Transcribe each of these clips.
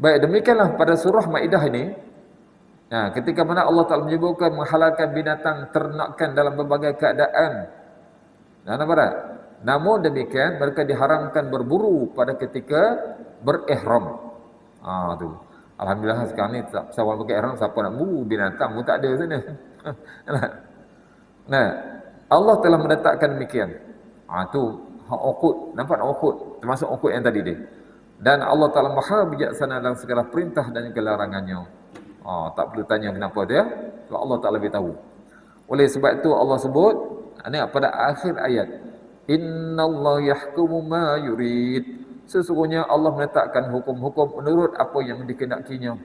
Baik, demikianlah pada surah Maidah ini. Nah, ketika mana Allah Ta'ala menyebutkan menghalalkan binatang ternakan dalam berbagai keadaan. Nah, nampak tak? Namun demikian, mereka diharamkan berburu pada ketika berihram. Tu. Alhamdulillah sekarang ni sawal pakai ihram, siapa nak buru binatang pun tak ada sana. Nah, Allah telah menetapkan demikian. Tu hak uqud, nampak uqud, termasuk uqud yang tadi dia. Dan Allah Ta'ala maha bijaksana dalam segala perintah dan kelarangannya. Tak perlu tanya kenapa dia, sebab Allah Ta'ala beritahu. Oleh sebab itu Allah sebut, ini pada akhir ayat, Innallaha yahkumu ma yurid. Sesungguhnya Allah menetapkan hukum-hukum menurut apa yang dikehendakinya.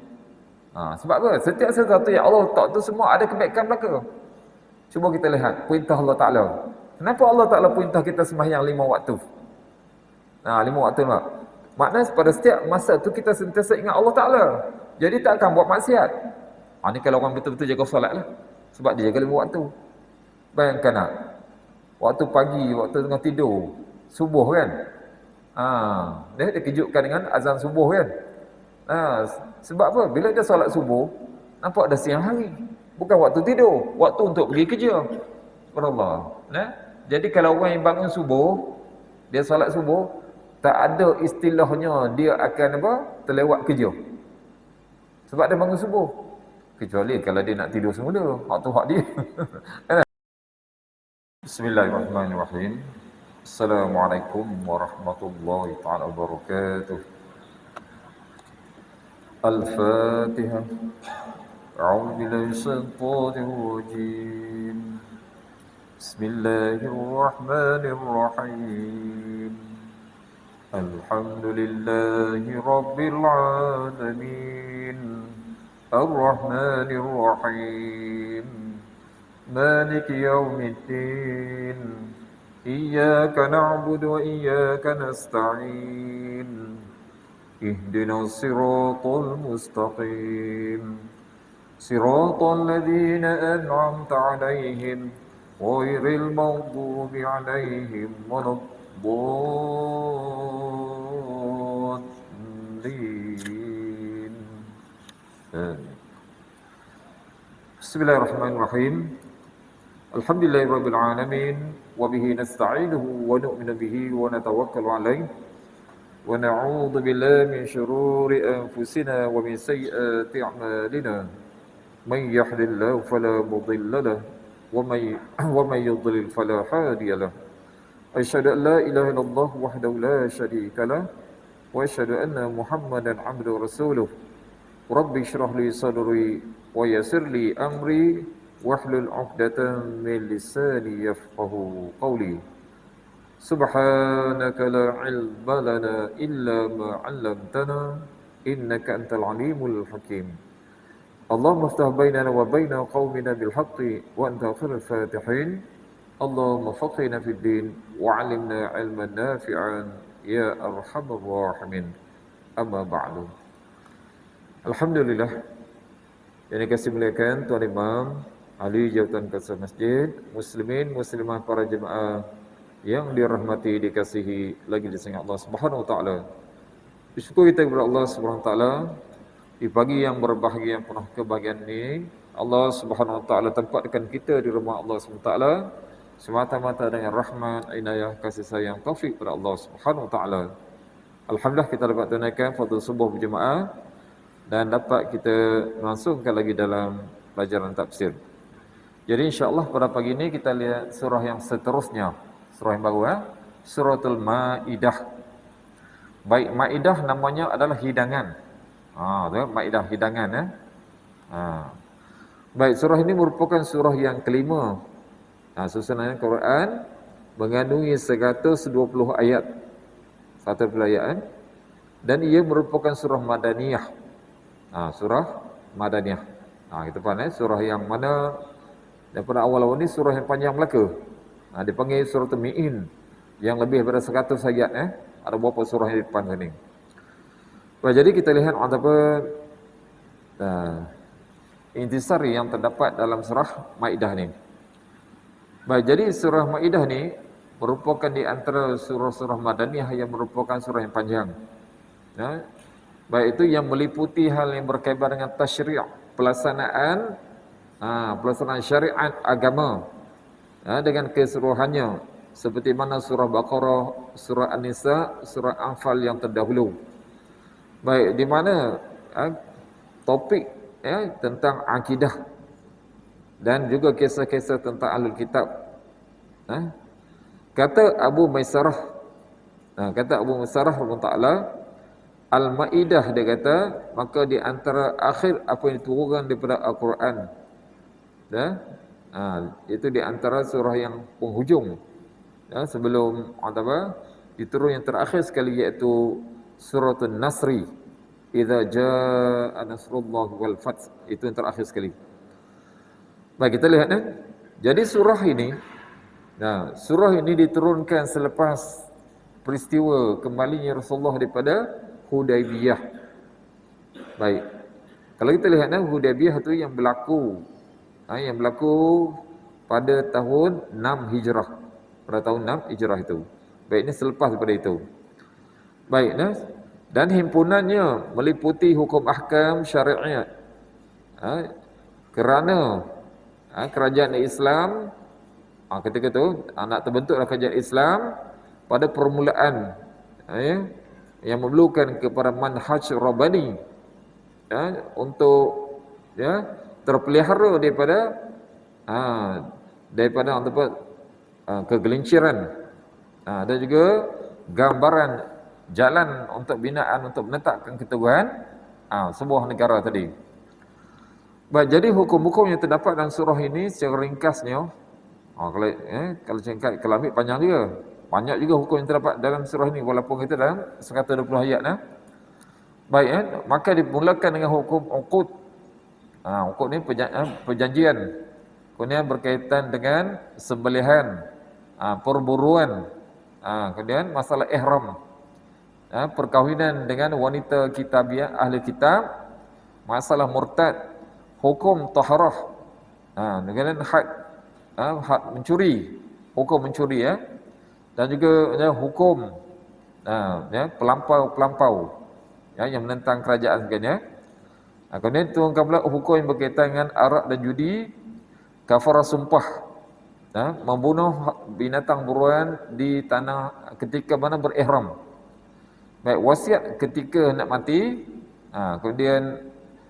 Sebab apa? Setiap sesuatu yang Allah letak tu semua ada kebaikan belaka. Cuba kita lihat perintah Allah Ta'ala. Kenapa Allah Ta'ala perintah kita sembahyang 5 waktu? 5 waktu tak? Maknanya pada setiap masa tu kita sentiasa ingat Allah Ta'ala. Jadi tak akan buat maksiat. Ni kalau orang betul-betul jaga solat lah. Sebab dia jaga 5 waktu. Bayangkan tak? Waktu pagi, waktu tengah tidur, subuh kan? Dia kejutkan dengan azan subuh kan? Sebab apa? Bila dia solat subuh, nampak dah siang hari. Bukan waktu tidur, waktu untuk pergi kerja. Subhanallah. Jadi kalau orang yang bangun subuh, dia solat subuh, tak ada istilahnya dia akan terlewat kerja. Sebab dia bangun subuh. Kecuali kalau dia nak tidur semula, waktu hak dia. Bismillahirrahmanirrahim. Assalamualaikum warahmatullahi taala wabarakatuh. Al-Fatihah. A'udzu billahi minasyaitonir rajim. Bismillahirrahmanirrahim. Alhamdulillahi rabbil alamin. Ar-Rahmanir Rahim. Maliki yaumiddin. Iyyaka na'budu wa iyyaka nasta'in. Ihdinas siratal mustaqim. Siratal ladzina an'amta 'alaihim ghairil maghdubi 'alaihim waladdallin. Bismillahirrahmanirrahim. Alhamdulillahirabbil alamin wa bihi nasta'inuhu wa nu'minu bihi wa natawakkalu 'alaihi wa na'udzu billahi min shururi anfusina wa min sayyiati a'malina. Man yahdihillahu fala mudilla lahu wa man yudlil fala hadiya lahu. Asyhadu an la ilaha illallah wahdahu la syarika lahu wa asyhadu anna Muhammadan 'abduhu wa rasuluh. Rabbi shrah li sadri wa yassir li amri wahlul 'uqdatam min lisani yafqahu qawli. Subhanaka la ilma lana illa ma 'allamtana innaka antal alimul hakim. Allahumma aftah bainana wa baina qaumina bil haqqi wa anta khairul fatihin. Allahumma faqihna fid din wa 'allimna 'ilman nafi'an ya arhamar rahimin. Amma ba'du. Alhamdulillah, yang dikasihi muliakan Tuan Imam, ahli jawatan Kasar Masjid, muslimin, muslimah, para jemaah yang dirahmati, dikasihi lagi disayangi Allah Subhanahu wa taala. Bersyukur kita kepada Allah Subhanahu wa taala di pagi yang berbahagia, yang penuh kebahagiaan ini. Allah Subhanahu wa taala tempatkan kita di rumah Allah Subhanahu wa taala semata-mata dengan rahmat, inayah, kasih sayang, taufik kepada Allah Subhanahu wa taala. Alhamdulillah kita dapat tunaikan fardhu subuh berjemaah dan dapat kita langsungkan lagi dalam pelajaran tafsir. Jadi insya-Allah pada pagi ini kita lihat surah yang seterusnya, surah yang baru, Suratul Maidah. Baik, Maidah namanya adalah hidangan. Maidah hidangan. Baik, surah ini merupakan surah yang kelima. Susunan Quran mengandungi 120 ayat. 120 ayat. Dan ia merupakan surah Madaniyah. Surah Madaniyah. Kita faham surah yang mana daripada awal-awal ni surah yang panjang belaka. Dipanggil surah Mi'in yang lebih daripada 100 ayat. Ada beberapa surah yang di depan sini. Jadi kita lihat apa intisari yang terdapat dalam surah Maidah ni. Baik, jadi surah Maidah ni merupakan di antara surah-surah Madaniyah yang merupakan surah yang panjang. Baik itu yang meliputi hal yang berkaitan dengan tasyri', pelaksanaan pelaksanaan syariat agama dengan keseluruhannya, seperti mana surah Baqarah, surah An-Nisa, surah Anfal yang terdahulu. Baik, di mana topik tentang akidah dan juga kisah-kisah tentang Ahlul Kitab. Kata Abu Maisarah, taala Al-Maidah, dia kata, maka di antara akhir apa yang diturunkan daripada Al-Quran, itu di antara surah yang penghujung, sebelum diturun yang terakhir sekali, iaitu surah An-Nasri, idza jaa nasrullah wal fath, itu yang terakhir sekali. Baik, kita lihat jadi surah ini diturunkan selepas peristiwa kembalinya Rasulullah daripada Hudaybiyah. Baik, kalau kita lihat Hudaybiyah itu yang berlaku pada tahun 6 Hijrah. Pada tahun 6 Hijrah itu. Baik, ini selepas daripada itu. Baik, dan himpunannya meliputi hukum ahkam syariat. Kerana kerajaan Islam ketika itu nak terbentuklah kerajaan Islam pada permulaan yang memerlukan kepada manhaj rabbani untuk terpelihara daripada kegelinciran dan juga gambaran jalan untuk binaan untuk menetapkan keteguhan sebuah negara tadi. Baik, jadi hukum-hukum yang terdapat dalam surah ini secara ringkasnya, kalau singkat, kalau ambil panjang juga. Banyak juga hukum yang terdapat dalam surah ini walaupun kita dalam 120 ayat. Baik, maka dimulakan dengan hukum uqud. Uqud ni perjanjian. Kemudian berkaitan dengan sembelihan, perburuan, kemudian masalah ihram, perkahwinan dengan wanita kitabiah, ahli kitab, masalah murtad, hukum taharah, dengan had mencuri, hukum mencuri dan juga hukum pelampau yang menentang kerajaan sebenarnya. Kemudian turunkan pula hukum yang berkaitan dengan arak dan judi, kafarah sumpah, membunuh binatang buruan di tanah ketika mana berihram. Baik, wasiat ketika nak mati, kemudian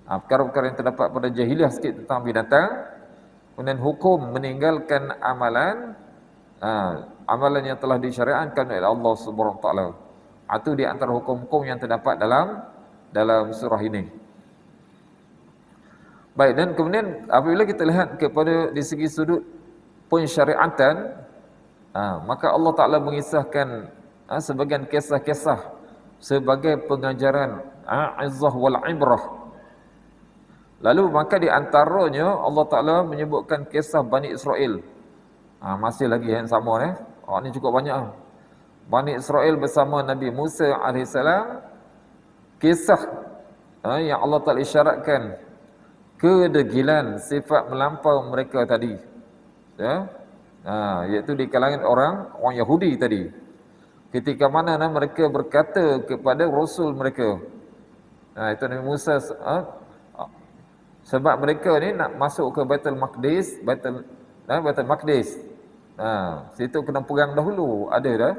perkara-perkara yang terdapat pada jahiliah sikit tentang binatang, kemudian hukum meninggalkan amalan yang telah disyariatkan oleh Allah Subhanahu Wa Taala. Itu di antara hukum-hukum yang terdapat dalam surah ini. Baik, dan kemudian apabila kita lihat kepada di segi sudut pensyariatan, maka Allah Taala mengisahkan sebagian kisah-kisah sebagai pengajaran izzah wal ibrah. Lalu maka di antaranya Allah Taala menyebutkan kisah Bani Israel. Masih lagi yang sama ini cukup banyak. Bani Israel bersama Nabi Musa AS, kisah yang Allah Taala isyaratkan kedegilan sifat melampau mereka tadi, iaitu di kalangan orang Yahudi tadi, ketika mana mereka berkata kepada Rasul mereka, itu Nabi Musa, sebab mereka ni nak masuk ke Baitul Maqdis, situ kena perang dahulu, ada dah.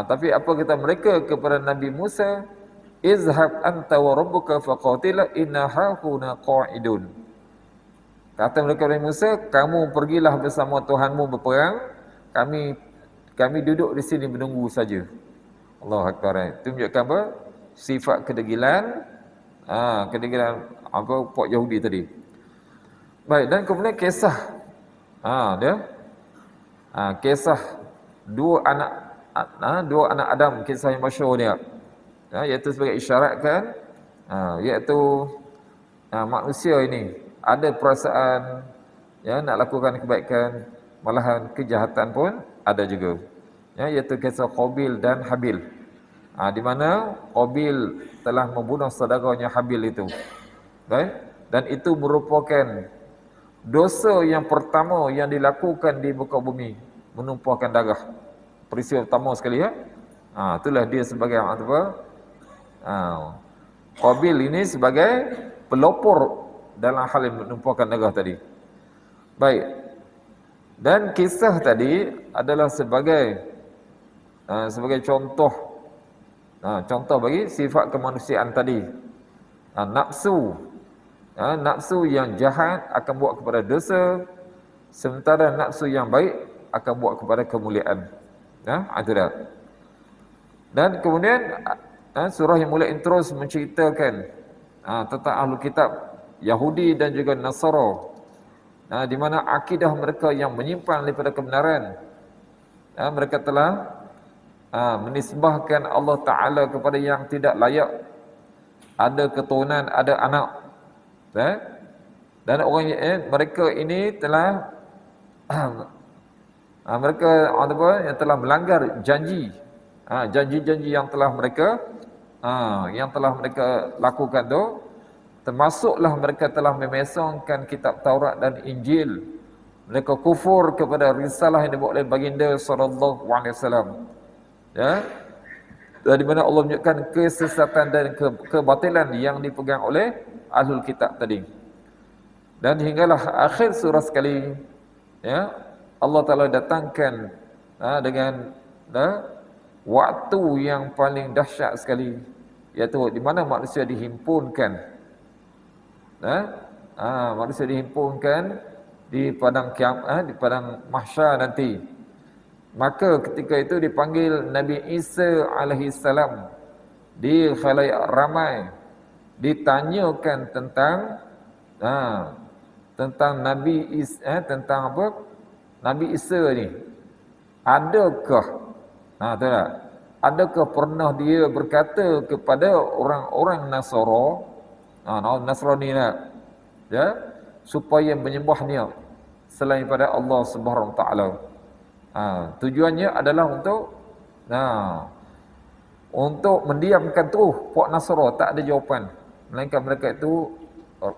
Tapi apa kata mereka kepada Nabi Musa? Izhab anta wa rabbuka faqatila inna hahuna qa'idun. Kata mereka kepada Musa, kamu pergilah bersama Tuhanmu berperang, kami duduk di sini menunggu saja. Allahu Akbar. Itu menunjukkan apa? Sifat kedegilan, puak Yahudi tadi. Baik, dan kemudian kisah kisah dua anak Adam, kisah yang masyhur dia, iaitu sebagai isyaratkan iaitu manusia ini ada perasaan nak lakukan kebaikan, malahan kejahatan pun ada juga, iaitu kisah Qabil dan Habil, di mana Qabil telah membunuh saudaranya Habil itu. Baik, dan itu merupakan dosa yang pertama yang dilakukan di muka bumi, menumpahkan darah. Peristiwa pertama sekali itulah dia sebagai Qabil ini sebagai pelopor dalam hal yang menumpahkan darah tadi. Baik. Dan kisah tadi adalah sebagai contoh contoh bagi sifat kemanusiaan tadi. Nafsu yang jahat akan buat kepada dosa, sementara nafsu yang baik akan buat kepada kemuliaan. Itu dah. Dan kemudian surah yang mulai terus menceritakan tentang ahlu kitab Yahudi dan juga Nasara, di mana akidah mereka yang menyimpang daripada kebenaran. Mereka telah menisbahkan Allah Ta'ala kepada yang tidak layak, ada keturunan, ada anak. Dan mereka ini telah mereka yang telah melanggar janji, janji-janji yang telah mereka lakukan tu, termasuklah mereka telah memesongkan kitab Taurat dan Injil. Mereka kufur kepada risalah yang dibawa oleh baginda sallallahu alaihi wasallam. Dari mana Allah menunjukkan kesesatan dan kebatilan yang dipegang oleh ahlul kitab tadi. Dan hinggalah akhir surah sekali, Allah Ta'ala datangkan dengan waktu yang paling dahsyat sekali, iaitu di mana manusia dihimpunkan. Manusia dihimpunkan di padang di padang mahsyar nanti. Maka ketika itu dipanggil Nabi Isa alaihi salam di khalayak ramai, ditanyakan tentang Nabi Isa, tentang apa? Nabi Isa ni. Adakah adakah pernah dia berkata kepada orang-orang Nasrani supaya menyembahnya selain pada Allah Subhanahu Wa Taala? Tujuannya adalah untuk mendiamkan puak Nasara, tak ada jawapan, melainkan mereka itu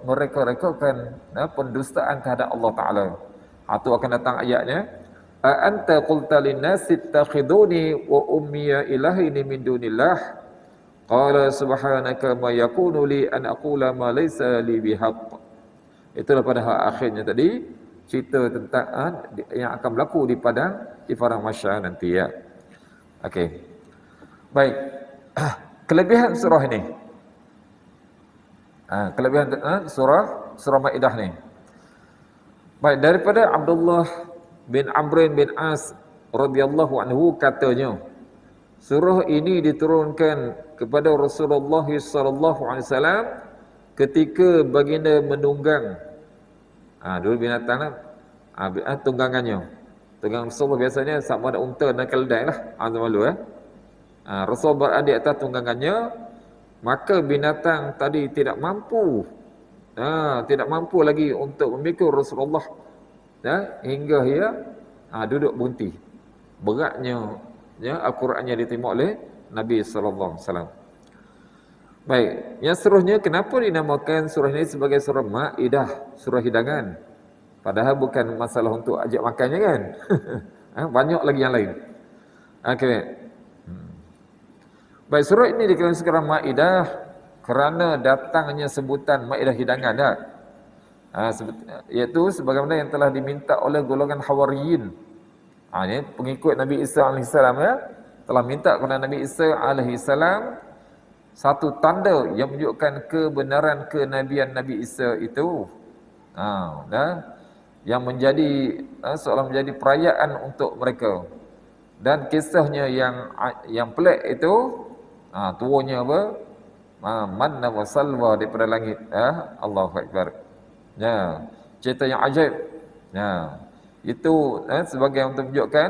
mereka-rekakan pendustaan terhadap Allah Taala. Itu akan datang ayatnya, anta qulta lin-nasi ittakhiduni wa ummiya ilahaini min dunillah qala subhanaka ma yakunu li an aqula ma laysa li bihaqq. Itulah pada akhirnya tadi cerita tentang yang akan berlaku di padang mahsyar nanti, ya. Okey. Baik. Kelebihan surah ini. Kelebihan surah Maidah ni. Baik, daripada Abdullah bin Amr bin As radhiyallahu anhu katanya, surah ini diturunkan kepada Rasulullah sallallahu alaihi wasallam ketika baginda menunggang dulu binatang tunggangannya. Tunggang Rasulullah biasanya sama ada unta dan keledai lah. Malu Rasul berada di atas tunggangannya, maka binatang tadi tidak mampu lagi untuk memikul Rasulullah, hingga ia duduk berhenti. Beratnya Al-Qurannya diterima oleh Nabi sallallahu alaihi wasallam. Baik, yang seterusnya, kenapa dinamakan surah ini sebagai surah Maidah, surah hidangan? Padahal bukan masalah untuk ajak makannya kan. Banyak lagi yang lain. Okey. Baik, surah ini dikenal sekarang Maidah kerana datangnya sebutan Maidah hidangan, iaitu sebagaimana yang telah diminta oleh golongan Hawariyin. Ini pengikut Nabi Isa AS, telah minta kepada Nabi Isa AS satu tanda yang menunjukkan kebenaran kenabian Nabi Isa itu, yang menjadi seolah menjadi perayaan untuk mereka. Dan kisahnya yang pelik itu, turunnya apa? Manna wa salwa daripada langit. Allahu Akbar. Cerita yang ajaib. Itu sebagai untuk menunjukkan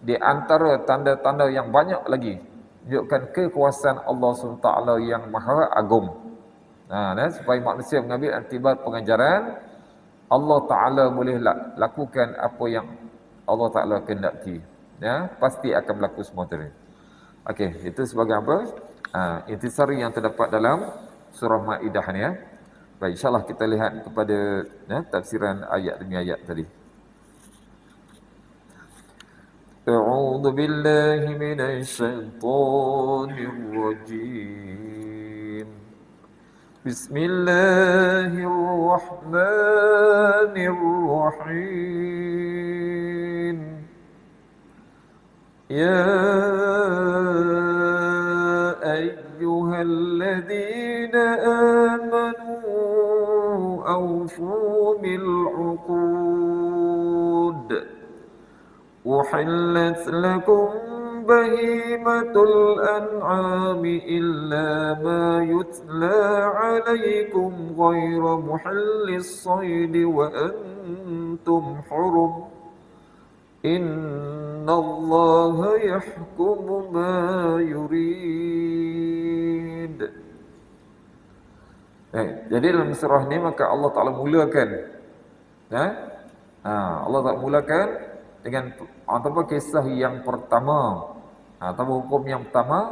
di antara tanda-tanda yang banyak lagi, menunjukkan kekuasaan Allah SWT yang maha agung. Supaya manusia mengambil akibat pengajaran, Allah Ta'ala boleh lakukan apa yang Allah Ta'ala kehendaki. Pasti akan berlaku semua tadi. Okey, itu sebagai apa? Intisari yang terdapat dalam surah Maidah ni, Baik, insyaAllah kita lihat kepada tafsiran ayat demi ayat tadi. A'udzu billahi minasy syaithanir rajim. Bismillahirrahmanirrahim. Ya ayyuhalladzina amanu awfu bil 'uqud. Uhillat lakum بهيمة الأنعام إلا ما يتلى عليكم غير محل الصيد وأنتم حرم إن الله يحكم ما يريد. Jadi dalam surah ini maka Allah Ta'ala mulakan Allah Ta'ala mulakan dengan ataupun kisah yang pertama atau hukum yang pertama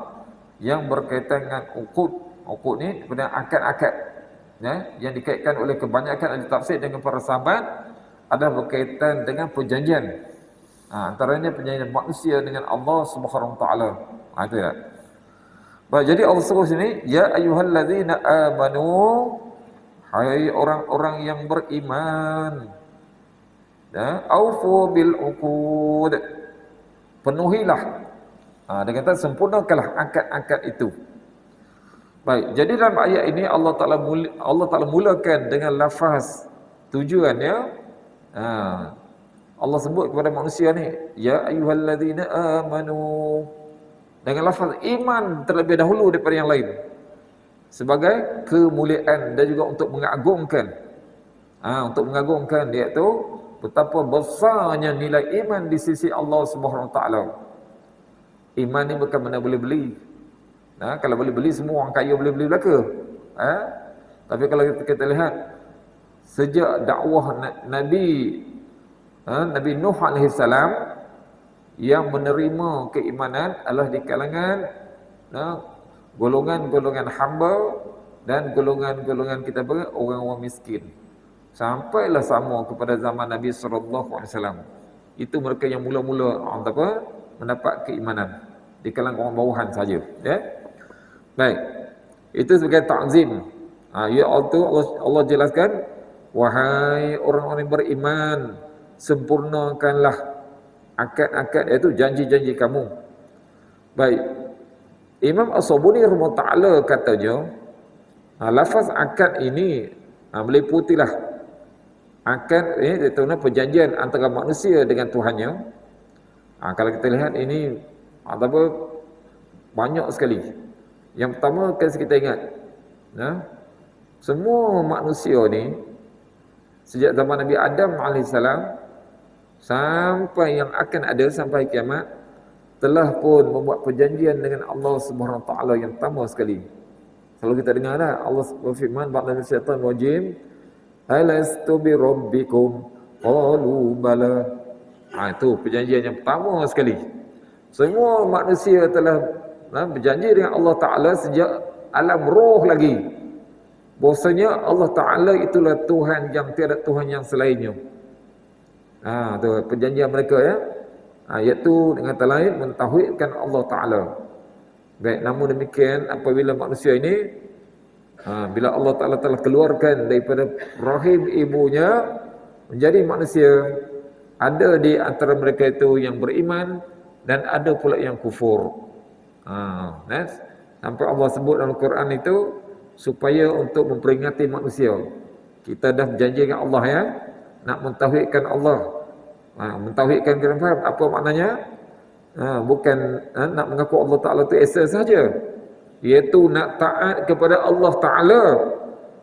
yang berkaitan dengan uqud ni kemudian akad-akad yang dikaitkan oleh kebanyakan ahli tafsir dengan para sahabat adalah berkaitan dengan perjanjian antaranya perjanjian manusia dengan Allah Subhanahu taala. Itu ya. Baik, jadi Allah suruh sini ya ayyuhallazina amanu, hai orang-orang yang beriman, aufu bil uqud, penuhilah dia kata sempurnakanlah akad-akad itu. Baik, jadi dalam ayat ini Allah Ta'ala mulakan dengan lafaz tujuannya. Allah sebut kepada manusia ni, ya ayyuhalladzina amanu, dengan lafaz iman terlebih dahulu daripada yang lain, sebagai kemuliaan dan juga untuk mengagungkan iaitu betapa besarnya nilai iman di sisi Allah Subhanahu Wa Taala. Iman ni bukan benda boleh beli. Kalau boleh beli, semua orang kaya boleh beli belaka. Tapi kalau kita lihat sejak dakwah Nabi Nuh alaihi salam, yang menerima keimanan adalah di kalangan golongan-golongan hamba dan golongan-golongan kita orang-orang miskin. Sampailah sama kepada zaman Nabi sallallahu alaihi wasallam. Itu mereka yang mula-mula mendapat keimanan di kalangan orang bawahan saja, ya. Baik. Itu sebagai ta'zim. Ya Allah jelaskan, wahai orang-orang yang beriman, sempurnakanlah akad-akad, iaitu janji-janji kamu. Baik. Imam As-Sabuni rahimahullah taala katanya, lafaz akad ini meliputilah akad iaitu perjanjian antara manusia dengan Tuhannya. Kalau kita lihat ini banyak sekali. Yang pertama, kita ingat semua manusia ni sejak zaman Nabi Adam AS sampai yang akan ada sampai kiamat telah pun membuat perjanjian dengan Allah Subhanahu Taala yang pertama sekali. Kalau kita dengar Allah berfirman ba'da syaitan rajim, alastu bi rabbikum qalu bala. Itu perjanjian yang pertama sekali. Semua manusia telah berjanji dengan Allah Ta'ala sejak alam roh lagi, bahwasanya Allah Ta'ala itulah Tuhan yang tiada Tuhan yang selainnya. Tu perjanjian mereka, ya. Iaitu dengan kata lain mentauhidkan Allah Ta'ala. Baik, namun demikian apabila manusia ini bila Allah Ta'ala telah keluarkan daripada rahim ibunya menjadi manusia, ada di antara mereka itu yang beriman dan ada pula yang kufur. Sampai Allah sebut dalam Quran itu supaya untuk memperingati manusia. Kita dah berjanji dengan Allah, ya, nak mentauhidkan Allah. Mentauhidkan, kita faham apa maknanya? Bukan nak mengaku Allah Ta'ala itu esa saja, iaitu nak taat kepada Allah Ta'ala.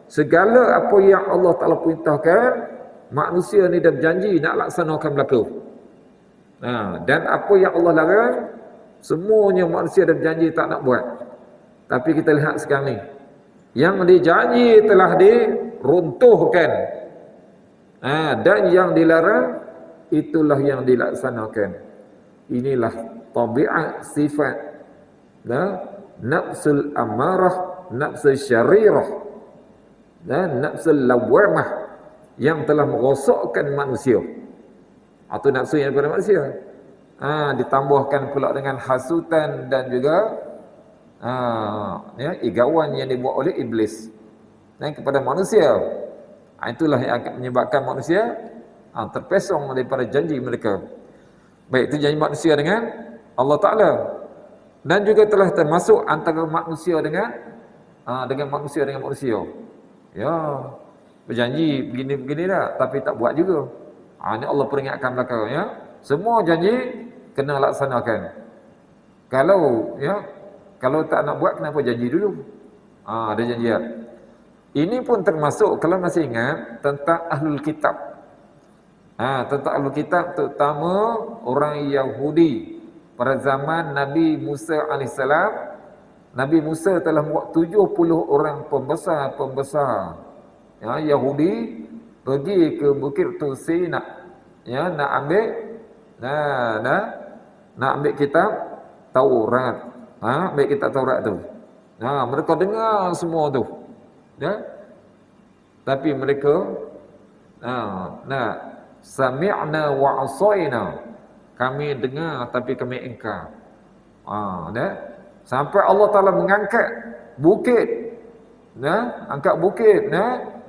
Segala apa yang Allah Ta'ala perintahkan, manusia ni dah berjanji nak laksanakan berlaku. Dan apa yang Allah larang, semuanya manusia dah berjanji tak nak buat. Tapi kita lihat sekarang ni, yang dijanji telah diruntuhkan, dan yang dilarang itulah yang dilaksanakan. Inilah tabiat, sifat nafsul amarah, nafsul syarirah dan nafsul lawamah yang telah merosakkan manusia, atau nafsu yang daripada manusia. Ditambahkan pula dengan hasutan dan juga igauan yang dibuat oleh iblis. kepada manusia. Itulah yang akan menyebabkan manusia terpesong daripada janji mereka. Baik itu janji manusia dengan Allah Ta'ala, dan juga telah termasuk antara manusia dengan manusia. Ya, berjanji begini-begini dah, tapi tak buat juga. Ini Allah peringatkan belakang, ya. Semua janji kena laksanakan. Kalau tak nak buat, kenapa janji dulu? Ada janjian. Ini pun termasuk, kalau masih ingat, tentang Ahlul Kitab. Tentang Ahlul Kitab, terutama orang Yahudi. Pada zaman Nabi Musa AS, Nabi Musa telah membuat 70 orang pembesar Yahudi pergi ke Bukit Tur Sina, nak ambil kitab Taurat. Ambil kitab Taurat tu. Mereka dengar semua tu. Tapi mereka sami'na wa asaina, kami dengar tapi kami ingkar. Sampai Allah Ta'ala mengangkat bukit, angkat bukit,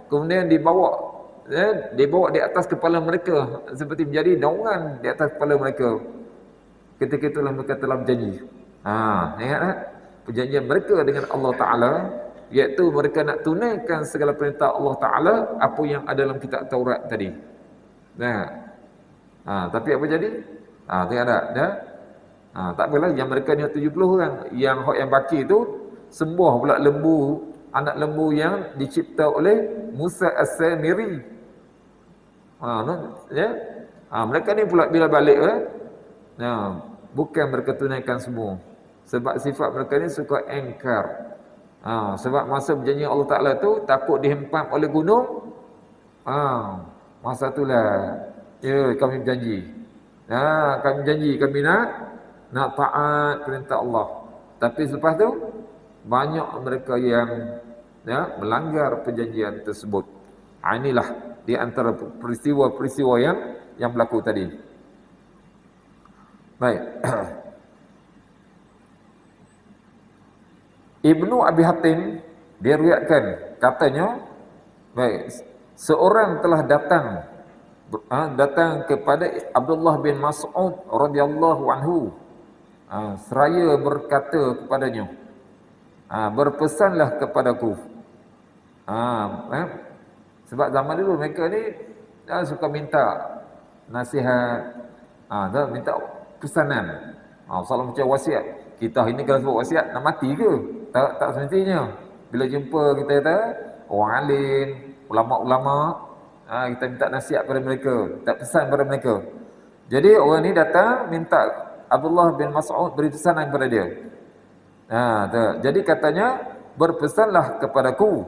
kemudian dibawa di atas kepala mereka, seperti menjadi naungan di atas kepala mereka. Ketika itulah mereka telah berjanji. Ingat tak? Perjanjian mereka dengan Allah Ta'ala, iaitu mereka nak tunaikan segala perintah Allah Ta'ala, apa yang ada dalam kitab Taurat tadi. Tapi apa jadi? Tengok tak? Tak apalah, yang mereka ni 70 orang. Yang baki tu sembah pula lembu, anak lembu yang dicipta oleh Musa As-Samiri. Mereka ni pula bila balik, bukan mereka tunaikan semua. Sebab sifat mereka ni suka engkar. Sebab masa berjanji Allah Ta'ala tu takut dihempam oleh gunung. Masa itulah kami berjanji. Kami janji kami nak taat perintah Allah. Tapi selepas tu banyak mereka yang melanggar perjanjian tersebut. Inilah di antara peristiwa-peristiwa yang berlaku tadi. Baik. Ibnu Abi Hatim dia riwayatkan, katanya, baik, seorang telah datang kepada Abdullah bin Mas'ud radhiyallahu anhu, seraya berkata kepadanya, berpesanlah kepadaku. Sebab zaman dulu mereka ni suka minta nasihat, minta pesanan. Salah macam wasiat. Kita hari ni kalau sebut wasiat, nak mati ke? Tak semestinya. Bila jumpa kita kata orang alim, ulama-ulama, kita minta nasihat pada mereka, minta pesan pada mereka. Jadi orang ni datang minta Abdullah bin Mas'ud beri pesanan kepada dia. Jadi katanya, berpesanlah kepadaku.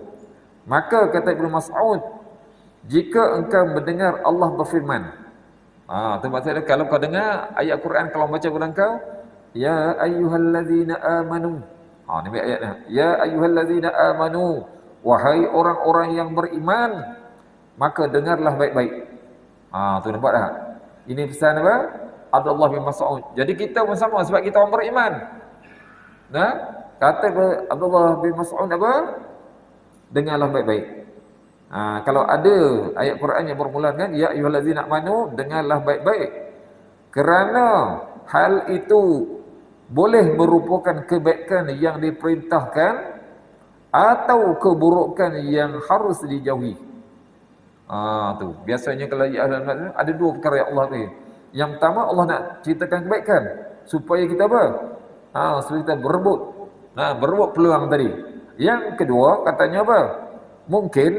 Maka kata Ibnu Mas'ud, jika engkau mendengar Allah berfirman. Itu maksudnya kalau kau dengar ayat Quran, kalau baca pada engkau, ya ayyuhallazina amanu. Ni ayatnya. Ya ayyuhallazina amanu, wahai orang-orang yang beriman, maka dengarlah baik-baik. Tu nampak dah. Ini pesan apa? Abdullah bin Mas'ud. Jadi kita pun sama, sebab kita orang beriman. Kata Abdullah bin Mas'ud apa? Dengarlah baik-baik. Kalau ada ayat Quran yang bermula dengan ya ayyuhallazina amanu, dengarlah baik-baik. Kerana hal itu boleh merupakan kebaikan yang diperintahkan atau keburukan yang harus dijauhi. Tu biasanya kalau ada dua perkara yang Allah ni. Yang pertama, Allah nak ceritakan kebaikan supaya kita apa? Supaya kita berebut peluang tadi. Yang kedua, katanya apa? Mungkin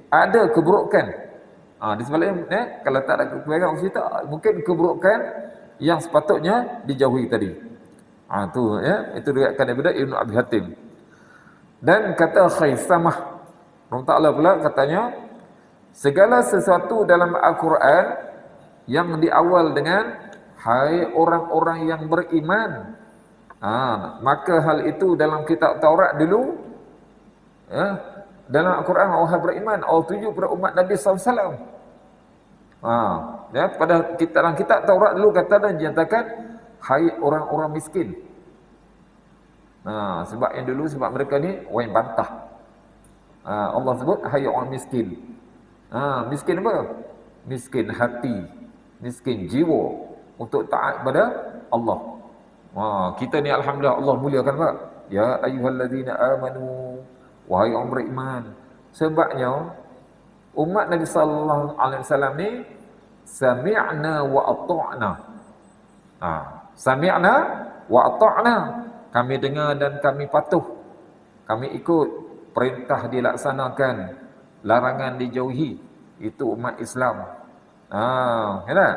ada keburukan. Di sebaliknya, kalau tak ada kebaikan, mungkin keburukan yang sepatutnya dijauhi tadi. Itu diriwayatkan daripada Ibnu Abi Hatim. Dan kata Khaisamah Ta'ala pula katanya, segala sesuatu dalam Al-Quran yang diawal dengan hai orang-orang yang beriman, maka hal itu dalam kitab Taurat dulu, dalam Al-Quran orang beriman, Allah tuju pada umat Nabi SAW. Pada dalam kitab Taurat dulu kata dan dinyatakan hai orang-orang miskin. Sebab yang dulu, sebab mereka ni orang yang bantah. Allah sebut hai orang miskin. Miskin apa? Miskin hati, miskin jiwa untuk taat kepada Allah. Kita ni alhamdulillah Allah muliakan Pak. Ya ayyuhallazina amanu, wahai orang beriman. Sebabnya umat Nabi sallallahu alaihi wasallam ni sami'na wa ata'na. Sami'na wa ata'na. Kami dengar dan kami patuh. Kami ikut, perintah dilaksanakan, larangan dijauhi. Itu umat Islam. Ya tak?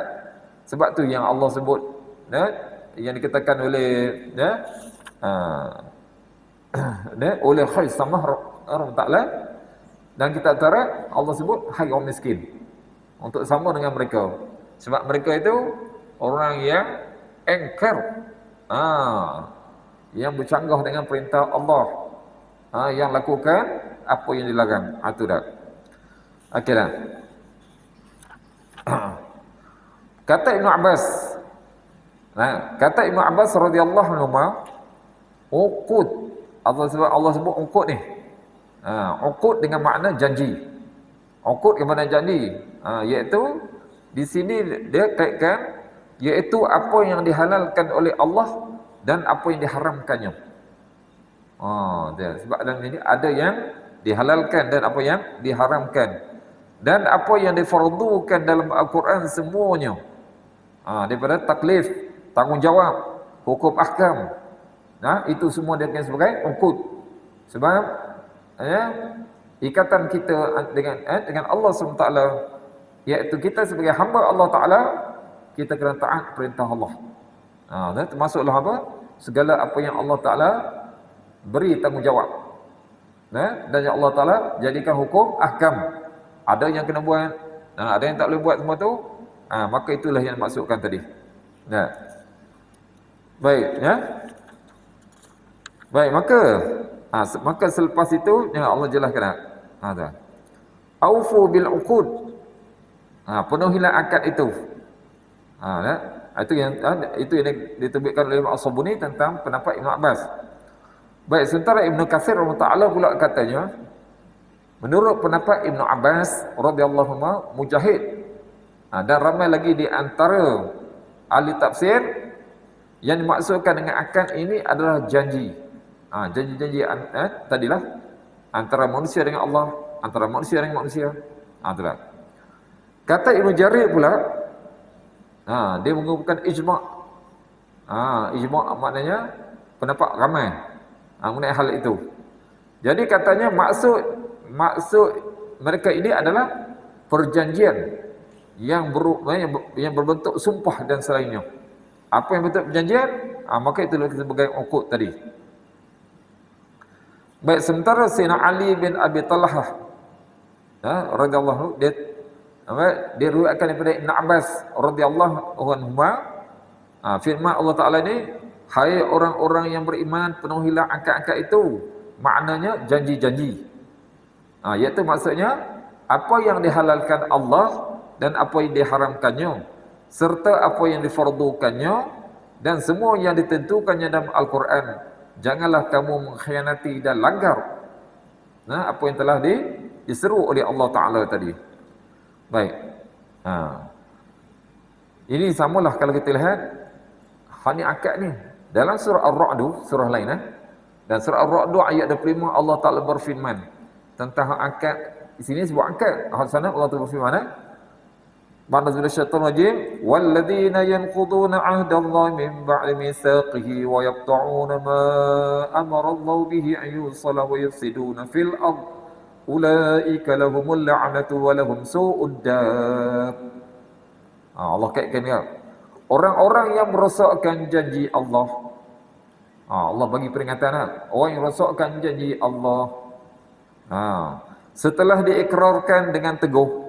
Sebab tu yang Allah sebut, yang dikatakan oleh oleh Khaisamah Ta'ala, dan kita tarik Allah sebut hai orang miskin untuk sama dengan mereka. Sebab mereka itu orang yang engkar, yang bercanggah dengan perintah Allah, yang lakukan apa yang dilarang. Itu dah. Okey dah. Kata Ibn Abbas, kata Ibn Abbas radhiyallahu anhu, uqud, Allah sebut uqud ni. Uqud dengan makna janji. Uqud dengan makna janji, iaitu di sini dia kaitkan, iaitu apa yang dihalalkan oleh Allah dan apa yang diharamkannya. Sebab dalam ini ada yang dihalalkan dan apa yang diharamkan, dan apa yang difardukan dalam Al-Quran semuanya, daripada taklif, tanggungjawab, hukum ahkam, itu semua dia sebagai uqud. Sebab ikatan kita dengan Allah SWT, iaitu kita sebagai hamba Allah Ta'ala, kita kena taat perintah Allah. Termasuklah apa? Segala apa yang Allah Ta'ala beri tanggungjawab, dan yang Allah Ta'ala jadikan hukum ahkam. Ada yang kena buat, ada yang tak boleh buat semua tu, maka itulah yang dimaksudkan tadi. Baik, baik, maka selepas itu Allah jelaskan, aufu bil uqud, penuhilah akad itu. Itu yang diterbitkan oleh Imam As-Sabuni tentang pendapat Ibn Abbas. Baik, sementara Ibn Katsir rahimahullah pula katanya, menurut pendapat Ibn Abbas radhiyallahu anhu, Mujahid, dan ramai lagi di antara ahli tafsir, yang dimaksudkan dengan akad ini adalah janji. Janji-janji tadilah antara manusia dengan Allah, antara manusia dengan manusia. Itulah. Kata Ibn Jarir pula, dia mengumpulkan ijma'. Ijma' maknanya pendapat ramai mengenai hal itu. Jadi katanya maksud mereka ini adalah perjanjian yang berbentuk sumpah dan selainnya. Apa yang bentuk perjanjian, maka itulah sebagai uqud tadi. Baik, sementara Sayyidina Ali bin Abi Talhah radhiyallahu anhu, dia riwayatkan daripada Ibn Abbas radhiyallahu anhu, firman Allah Ta'ala ni, hai orang-orang yang beriman, penuhilah akad-akad itu. Maknanya janji-janji, iaitu maksudnya apa yang dihalalkan Allah dan apa yang diharamkannya, serta apa yang difardukannya, dan semua yang ditentukannya dalam Al-Quran. Janganlah kamu mengkhianati dan langgar apa yang telah diseru oleh Allah Ta'ala tadi. Baik, ini samalah kalau kita lihat hani akad ni dalam surah Ar-Ra'd, surah lain, dan surah Ar-Ra'd ayat 25 Allah Ta'ala berfirman tentang akad. Di sini sebut akad, sana Allah Ta'ala berfirman, Ba'da syaitan rajim, walladzina yanquduna 'ahdallahi min ba'di mitsaqihi wa yaqta'una ma amara Allah bihi an yusala wa yufsiduna fil ard ulaika lahumul la'natu wa lahum su'ud dar. Allah kaitkan dia, orang-orang yang merosakkan janji Allah. Allah bagi peringatan, orang yang merosakkan janji Allah setelah diikrarkan dengan teguh,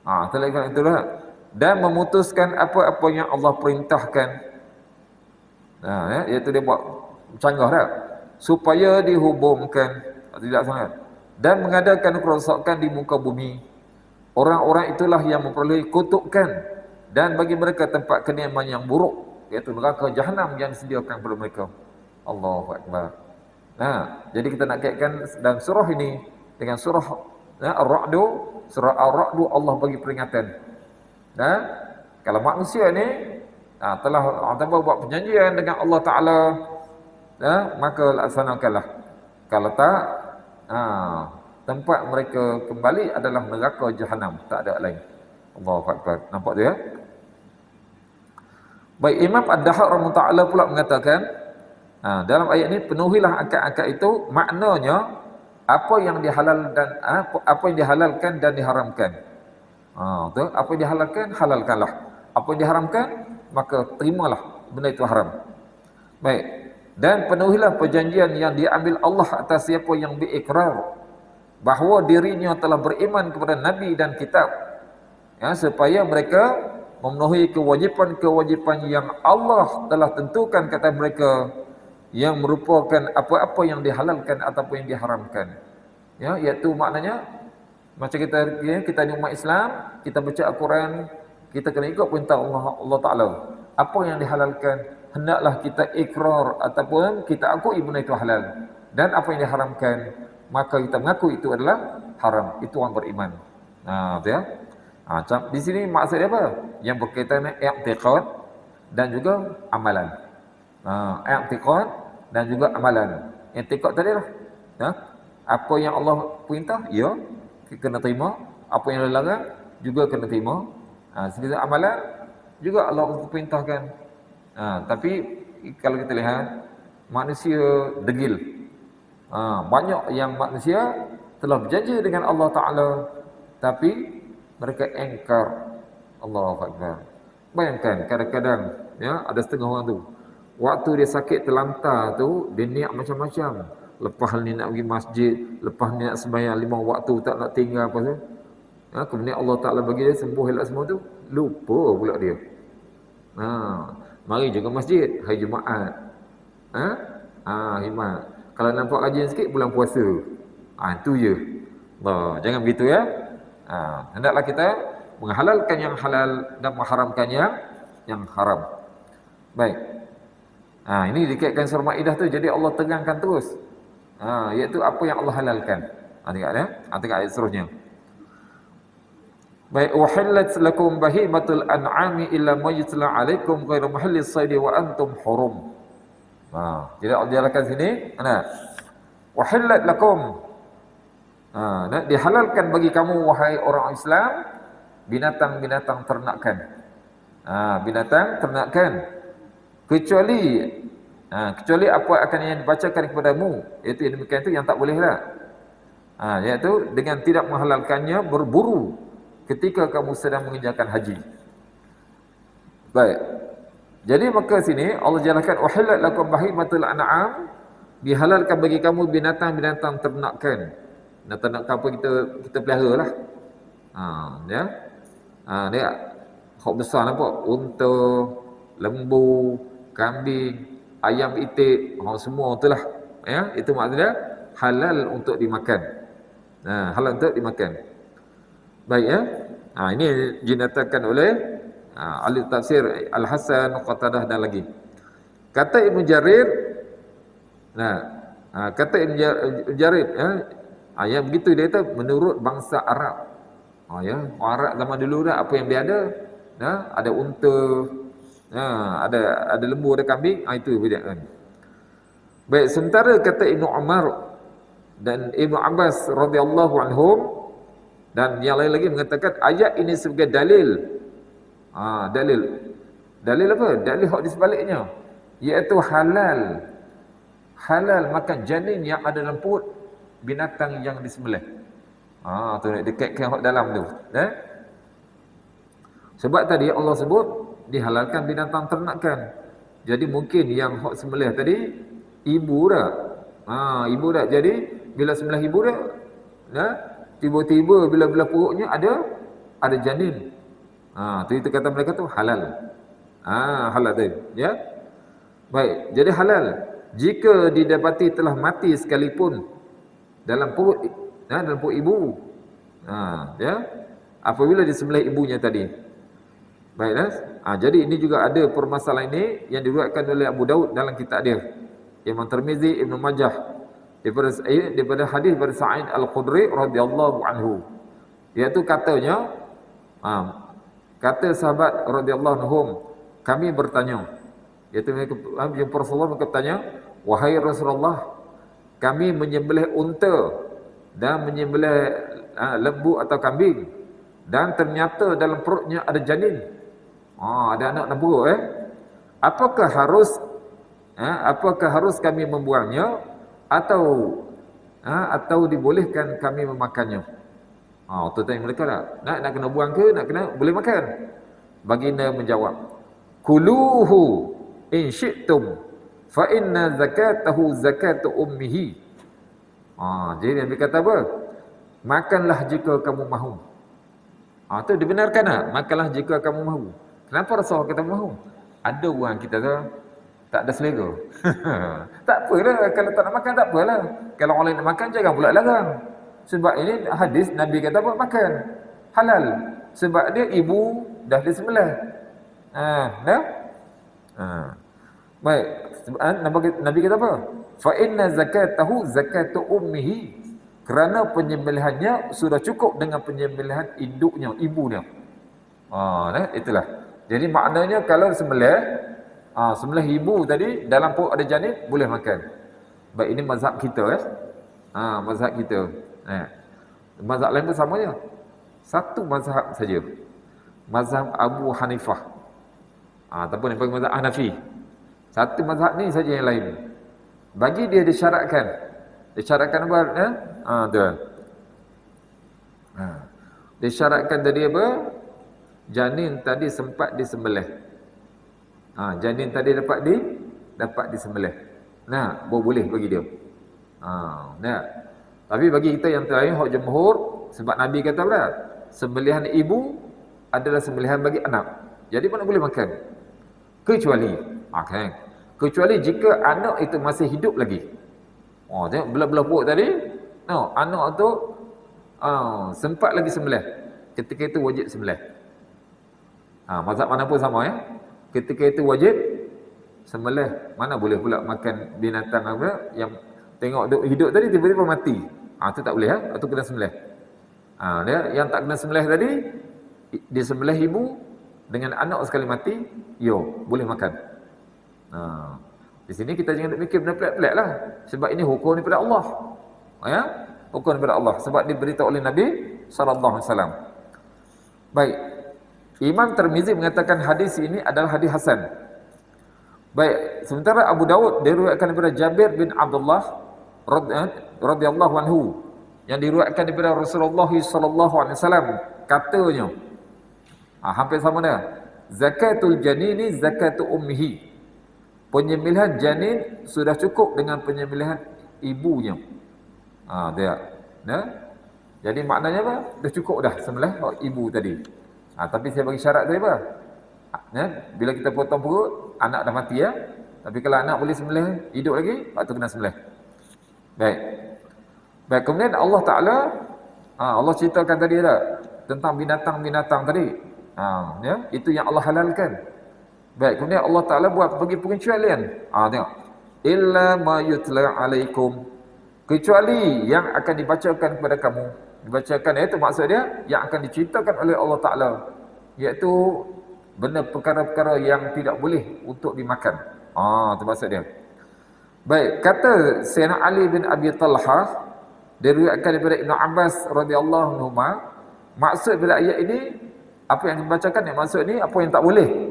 itulah, dan memutuskan apa-apa yang Allah perintahkan, iaitu dia buat canggah dah, supaya dihubungkan, tidak sangat, dan mengadakan kerosakan di muka bumi. Orang-orang itulah yang memperoleh kutukan, dan bagi mereka tempat kediaman yang buruk, iaitu neraka Jahannam yang disediakan kepada mereka. Allahu Akbar. Jadi kita nak kaitkan dalam surah ini dengan surah Ar-Ra'du, surah Ar-Ra'du Allah bagi peringatan. Dan kalau manusia ni telah buat perjanjian dengan Allah Taala, maka laksanakanlah. Kalau tak, tempat mereka kembali adalah neraka jahanam, tak ada lain. Allahu Akbar. Nampak tu ya? Baik, Imam Ad-Dahhak rahimahullah taala pula mengatakan, dalam ayat ini penuhilah akad-akad itu, maknanya apa yang dihalal dan apa yang dihalalkan dan diharamkan. Tu, apa yang dihalalkan, halalkanlah. Apa yang diharamkan, maka terimalah benda itu haram. Baik. Dan penuhilah perjanjian yang diambil Allah atas siapa yang berikrar bahawa dirinya telah beriman kepada Nabi dan kitab, supaya mereka memenuhi kewajipan-kewajipan yang Allah telah tentukan kata mereka, yang merupakan apa-apa yang dihalalkan ataupun yang diharamkan. Iaitu maknanya macam kita ni umat Islam, kita baca Al-Quran, kita kena ikut perintah Allah Taala. Apa yang dihalalkan, hendaklah kita ikrar ataupun kita akui benda itu halal. Dan apa yang diharamkan, maka kita mengaku itu adalah haram. Itu orang beriman. Betul ya? Di sini maksud apa? Yang berkaitan dengan i'tiqad dan juga amalan. I'tiqad dan juga amalan. I'tiqad tadi lah. Apa yang Allah perintah, ya, kena terima. Apa yang Allah larang, juga kena terima. Sedangkan amalan juga Allah perintahkan. Tapi kalau kita lihat manusia degil. Banyak yang manusia telah berjanji dengan Allah Taala, tapi mereka engkar. Allahu Akbar. Bayangkan kadang-kadang ada setengah orang tu, waktu dia sakit terlantar tu, dia niat macam-macam. Lepas ni nak pergi masjid, lepas ni nak sembahyang 5 waktu, tak nak tinggal apa tu. Kemudian Allah Taala bagi dia sembuh elok semua tu, lupa pula dia. Mari juga masjid hari Jumaat. Himat. Kalau nampak rajin sikit bulan puasa. Itu je. Jangan begitu ya. Hendaklah kita menghalalkan yang halal dan mengharamkan yang haram. Baik. Ini dikaitkan surah Maidah tu, jadi Allah tegangkan terus. Iaitu apa yang Allah halalkan. Tengok ayat seterusnya. Baik, uhillat lakum bahimatul an'ami illa ma yutla 'alaikum ghairu muhallis sayd wa antum hurum. Jadi Allah jelaskan sini, uhillat lakum, dihalalkan bagi kamu wahai orang Islam binatang-binatang ternakan. Binatang ternakan kecuali apa akan yang dibacakan kepadamu, iaitu yang demikian itu yang tak bolehlah. Iaitu dengan tidak menghalalkannya berburu ketika kamu sedang mengerjakan haji. Baik. Jadi maka sini Allah jelaskan uhillat lakum bahimatul an'am, dihalalkan bagi kamu binatang-binatang ternakan. Binatang apa kita pelihara lah. Dia hak besar nampak, unta, lembu, kambing, ayam itik, semua itulah. Itu maksudnya halal untuk dimakan. Halal untuk dimakan. Baik ya. Ini dinyatakan oleh ahli tafsir Al-Hasan, Qatadah dan lagi. Kata Ibn Jarir, kata Ibn Jarir, yang begitu dia kata menurut bangsa Arab. Orang Arab zaman dulu dah apa yang dia ada, ada unta, ada lembu, ada kambing, itu beda kan. Baik, sementara kata Ibnu Umar dan Ibnu Abbas radhiyallahu anhum dan yang lain lagi mengatakan ayat ini sebagai dalil. Dalil apa? Dalil hak di sebaliknya, iaitu halal makan janin yang ada dalam perut binatang yang disembelih. Tu nak dekaitkan hak dalam tu. Sebab tadi Allah sebut dihalalkan binatang ternakan. Jadi mungkin yang hak sembelih tadi ibu dah. Ibu dah. Jadi bila sembelih ibu dah, tiba-tiba bila perutnya ada janin. Itu kata mereka tu halal. Halal tadi, ya. Baik, jadi halal jika didapati telah mati sekalipun dalam perut ibu. Ya. Apabila disembelih ibunya tadi. Baiklah. Jadi ini juga ada permasalahan ini yang diriwayatkan oleh Abu Daud dalam kitab dia. Imam Tirmizi, Ibnu Majah daripada hadis daripada Sa'id Al-Khudri radhiyallahu anhu. Iaitu katanya, kata sahabat radhiyallahu anhum, kami bertanya, iaitu jumpa Rasulullah, mereka bertanya, wahai Rasulullah, kami menyembelih unta dan menyembelih lembu atau kambing, dan ternyata dalam perutnya ada janin, ada anak dalam perut, apakah harus kami membuangnya atau dibolehkan kami memakannya? Tu tanya mereka lah, nak kena buang ke nak kena boleh makan? Baginda menjawab, kuluhu in syi'tum fa inna zakatahu zakatu ummihi. Jadi Nabi kata apa? Makanlah jika kamu mahu. Tu dibenarkan tak? Makanlah jika kamu mahu. Kenapa Rasulullah kata mahu? Ada orang kita tu tak ada selera. Tak apalah, kalau tak nak makan tak apalah. Kalau orang lain nak makan jangan pula larang. Sebab ini hadis Nabi kata apa? Makan. Halal. Sebab dia ibu dah disembelih. Dah? Baik. Nabi kata apa? Fa inna zakatahu zakatu ummihi. Kerana penyembelihannya sudah cukup dengan penyembelihan induknya, ibunya. Itulah. Jadi maknanya kalau sembelih ibu tadi dalam perut ada janin boleh makan. Baik, ini mazhab kita mazhab kita. Mazhab lain pun sama je. Satu mazhab saja. Mazhab Abu Hanifah. Ataupun yang panggil mazhab Hanafi. Satu mazhab ni saja yang lain. Bagi dia disyaratkan. Disyaratkan apa? Disyaratkan tadi apa? Janin tadi sempat disembelih. Janin tadi dapat disembelih. Boleh bagi dia. Tapi bagi kita yang terakhir, hak jumhur, sebab Nabi kata apa? Sembelihan ibu adalah sembelihan bagi anak. Jadi mana boleh makan? Kecuali jika anak itu masih hidup lagi. Tengok belah-belah perut tadi, anak tu sempat lagi sembelih. Ketika itu wajib sembelih. Mazhab mana pun sama Ketika itu wajib sembelih. Mana boleh pula makan binatang apa yang tengok hidup tadi tiba-tiba mati. Itu tak boleh Itu kena sembelih. Yang tak kena sembelih tadi disembelih ibu dengan anak sekali mati, boleh makan. Di sini kita jangan fikir benda pelik-pelik lah. Sebab ini hukum daripada Allah. Hukum daripada Allah. Sebab diberitahu oleh Nabi SAW. Baik. Imam Tirmizi mengatakan hadis ini adalah hadis hasan. Baik. Sementara Abu Daud diriwayatkan daripada Jabir bin Abdullah radhiyallahu anhu, yang diriwayatkan daripada Rasulullah SAW, katanya, hampir sama dah. Zakatul janini zakatu ummihi. Penyembelihan janin sudah cukup dengan penyembelihan ibunya. Jadi maknanya apa? Dah cukup dah sembelih ibu tadi. Tapi saya bagi syarat tadi apa? Bila kita potong perut, anak dah mati Tapi kalau anak boleh sembelih hidup lagi, tu kena sembelih. Baik, kemudian Allah Ta'ala Allah ceritakan tadi tentang binatang-binatang tadi. Itu yang Allah halalkan. Baik, kemudian Allah Ta'ala buat bagi pengecualian. Tengok. Illa ma yutla alaikum. Kecuali yang akan dibacakan kepada kamu. Dibacakan itu maksud dia yang akan diceritakan oleh Allah Ta'ala. Iaitu benda perkara-perkara yang tidak boleh untuk dimakan. Itu maksud dia. Baik, kata Sayyidina Ali bin Abi Talha, diriwayatkan daripada Ibn Abbas radhiyallahu anhu, maksud bila ayat ini, apa yang dibacakan yang maksud ni apa yang tak boleh.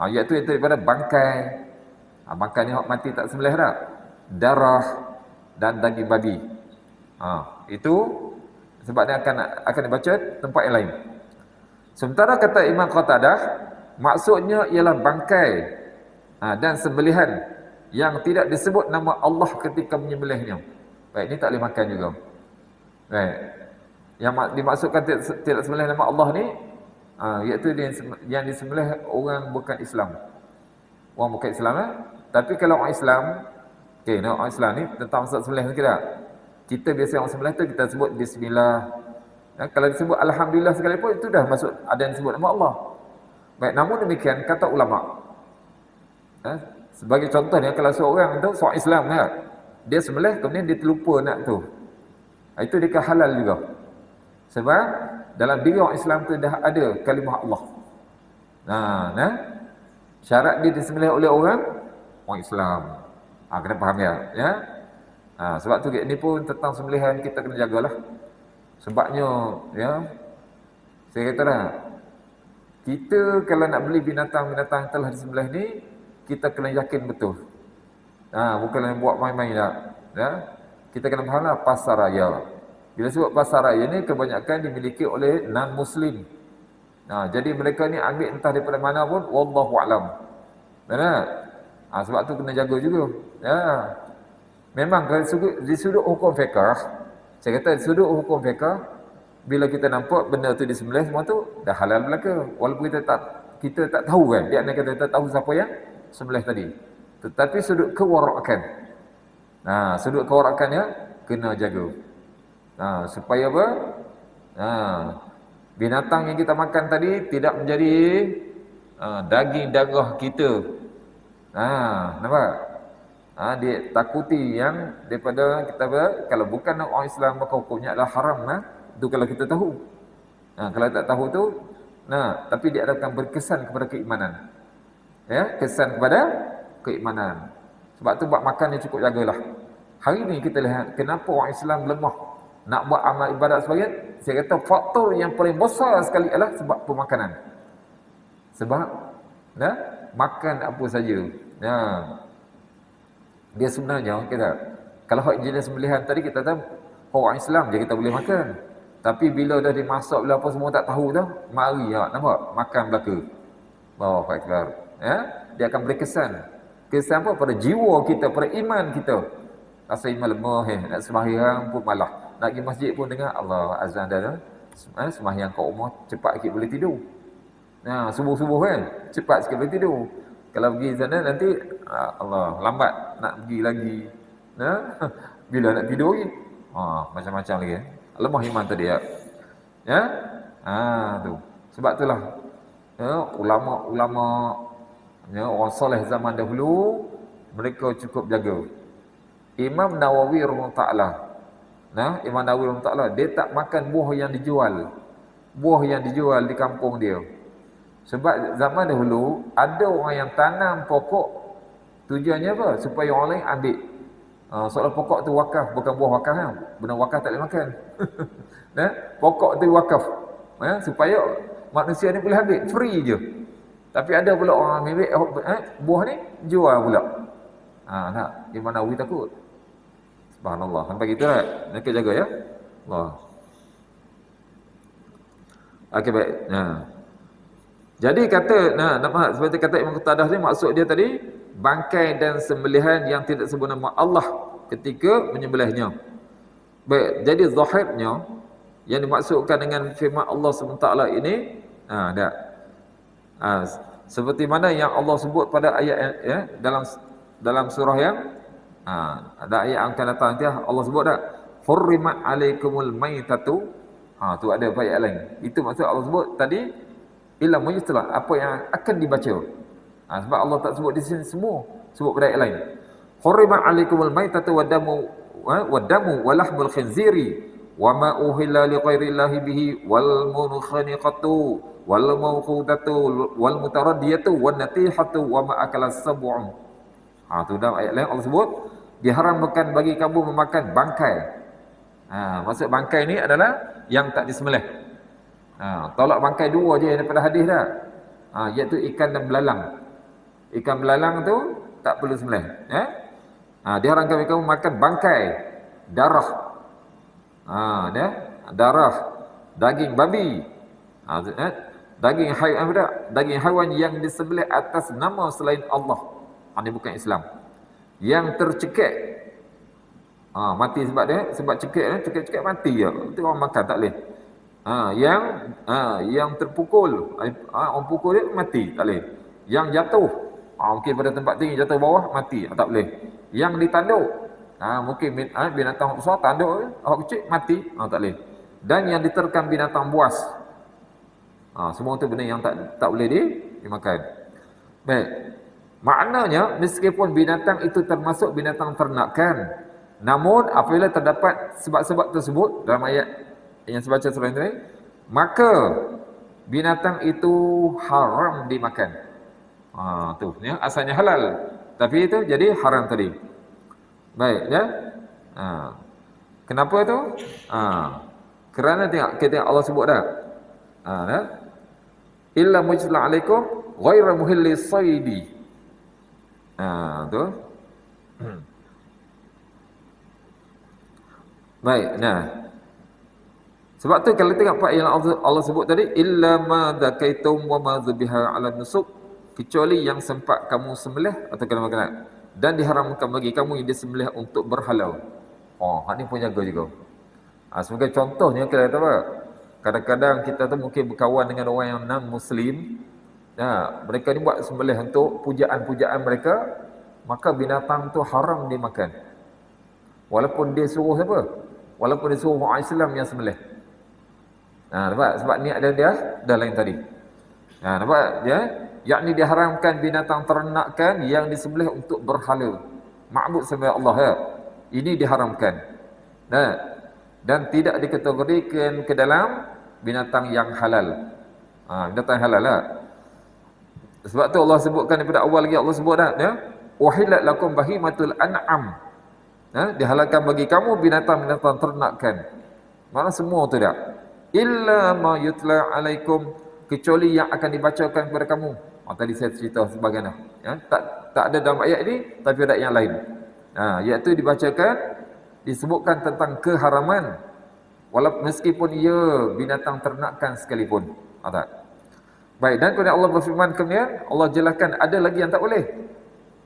Iaitu itu daripada bangkai. Bangkai ni mati tak sembelih dah. Darah dan daging babi. Itu sebab dia akan dibaca tempat yang lain. Sementara kata Imam Qatadah, maksudnya ialah bangkai dan sembelihan yang tidak disebut nama Allah ketika menyembelihnya. Baik, ini tak boleh makan juga. Baik. Yang dimaksudkan tidak sembelih nama Allah ni, iaitu yang disembelih orang bukan Islam. Orang bukan Islam Tapi kalau orang Islam, orang Islam ni tentang maksud sembelih ni kita biasa orang sembelih tu kita sebut bismillah. Kalau disebut alhamdulillah sekalipun itu dah masuk ada yang sebut nama Allah. Baik, namun demikian kata ulama. Sebagai contohnya kalau seorang tu seorang Islam Dia sembelih kemudian dia terlupa nak tu. Itu dia halal juga. Sebab dalam diri orang Islam tu dah ada kalimah Allah. Nah, syarat dia disembelih oleh orang Islam. Kena faham ya. Sebab tu ni pun tentang sembelihan kita kena jagalah. Sebabnya ya, saya kata dah, kita kalau nak beli binatang-binatang yang telah disembelih ni, kita kena yakin betul. Bukan buat main-main dah. Ya. Kita kena fahamlah pasar raya. Bila sebut pasar raya ni kebanyakan dimiliki oleh non-muslim. Jadi mereka ni ambil entah daripada mana pun, wallahu alam. Sebab tu kena jaga juga. Ya. Memang di sudut hukum fiqh, saya kata di sudut hukum fiqh, bila kita nampak benda tu disembelih semua tu dah halal belaka. Walaupun kita tak tahu kan, dia nak kata kita tahu siapa yang sembelih tadi. Tetapi sudut kewarakan. Sudut kewarakannya kena jaga. Supaya apa? Binatang yang kita makan tadi tidak menjadi daging darah kita. Nampak? Dia takuti yang daripada kita kalau bukan orang Islam maka hukumnya adalah haram. Itu kalau kita tahu. Kalau tak tahu tu, tapi dia akan berkesan kepada keimanan. Ya, kesan kepada keimanan. Sebab tu buat makan ni cukup jagalah. Hari ni kita lihat kenapa orang Islam lemah nak buat amal ibadat sebagainya. Saya kata faktor yang paling besar sekali adalah sebab pemakanan. Sebab makan apa saja. Dia sebenarnya kita kalau hak jenis sembelihan tadi kita tahu orang Islam je kita boleh makan. Tapi bila dah dimasak bila apa semua tak tahu dah, mari nampak makan belaka. Allahu akbar. Dia akan berkesan. Kesan apa pada jiwa kita, pada iman kita. Rasa iman lemah, nak sembahyang pun malah. Nak pergi masjid pun dengar Allah azan dah. Sembahyang kat rumah cepat sikit boleh tidur. Subuh-subuh kan, cepat sikit boleh tidur. Kalau pergi sana nanti Allah lambat nak pergi lagi. Bila nak tidur lagi? Macam-macam lagi. Lemah iman tadi ya. Tu. Sebab itulah ulama-ulama orang soleh zaman dahulu mereka cukup jaga. Imam Nawawi rahimahullah. Imam Nawawi rahimahullah dia tak makan buah yang dijual. Buah yang dijual di kampung dia. Sebab zaman dahulu ada orang yang tanam pokok tujuannya apa? Supaya orang lain ambil. Soal pokok tu wakaf, bukan buah wakaf kan? Benda wakaf tak boleh makan. Pokok tu wakaf. Supaya manusia ni boleh ambil free je. Tapi ada pula orang ambil buah ni jual pula. Di mana Nawawi takut. Subhanallah. Sampai gitu lah. Nak jaga ya. Allah. Okey baik. Jadi kata, nampak seperti kata Imam Qatadah ni maksud dia tadi bangkai dan sembelihan yang tidak sebut nama Allah ketika menyembelihnya. Baik, jadi zahirnya yang dimaksudkan dengan firman Allah SWT ini seperti mana yang Allah sebut pada ayat dalam surah yang ada ayat yang akan datang nanti Allah sebut tak hurrimat alaikumul maitatu. Tu ada ayat lain. Itu maksud Allah sebut tadi illa mujtala apa yang akan dibaca. Sebab Allah tak sebut di sini semua, sebut pada ayat lain. Hurrimat alaikumul maitatu wadamu wa lahmul khinziri wa ma uhilla li ghairillahi bihi wal munkhaniqatu wal mawqudatu wal mutaraddiyatu wan natihatu wa ma akalas sab'u. Tu dalam ayat lain Allah sebut diharamkan bagi kamu memakan bangkai. Maksud bangkai ni adalah yang tak disembelih. Tolak bangkai dua je daripada hadis dah. Iaitu ikan dan belalang. Ikan belalang tu tak perlu sembelih. Diharamkan kamu makan bangkai, darah. Darah, daging babi. Daging haiwan yang disembelih atas nama selain Allah. Ini bukan Islam. Yang tercekik. Mati sebab cekik mati je. Itu orang makan tak boleh. Yang terpukul, orang pukul dia mati, tak boleh. Yang jatuh, mungkin pada tempat tinggi jatuh bawah mati, tak boleh. Yang ditanduk, mungkin binatang besar tanduk, orang kecil mati, tak boleh. Dan yang diterkam binatang buas, semua tu benda yang tak boleh dimakan. Baik, maknanya meskipun binatang itu termasuk binatang ternakan, Namun apabila terdapat sebab-sebab tersebut dalam ayat yang saya baca sebelum ini, maka binatang itu haram dimakan. Tu ya, asalnya halal, tapi itu jadi haram tadi. Baik ya. Ha. Kenapa tu? Kerana tengok kita Allah sebut dah. Ya. Illa mujla alaikum ghairu muhillis saidi. Tu. Baik, nah. Sebab tu kalau tengok Pak yang Allah sebut tadi, illa ma dzakaitum wa ma dzubiha 'ala nusuk, kecuali yang sempat kamu sembelih atau kena makan, dan diharamkan bagi kamu yang disembelih untuk berhala. Hak ni pun jaga juga. Sebagai contohnya kita kata apa? Kadang-kadang kita tu mungkin berkawan dengan orang yang non muslim. Mereka ni buat sembelih untuk pujaan-pujaan mereka, maka binatang tu haram dimakan. Walaupun dia suruh siapa? Walaupun dia suruh orang Islam yang sembelih. Nampak? Sebab niat dia dah lain tadi. Nampak? Ya? Yakni diharamkan binatang ternakan yang disembelih untuk berhala. Ma'bud selain Allah. Ya? Ini diharamkan. Dan tidak dikategorikan ke dalam binatang yang halal. Binatang halal lah. Sebab tu Allah sebutkan daripada awal lagi, Allah sebut dah. Ya? Uhillat lakum bahimatul an'am. Dihalalkan bagi kamu binatang-binatang ternakan. Mana semua tu dah. Illa ma yutla alaikum, kecuali yang akan dibacakan kepada kamu. Tadi saya cerita sebagainya. Ya? Tak ada dalam ayat ini, tapi ada yang lain. Iaitu dibacakan, disebutkan tentang keharaman, walaupun meskipun ia binatang ternakan sekalipun. Tak? Baik, dan kemudian Allah berfirman kemudian, Allah jelaskan ada lagi yang tak boleh.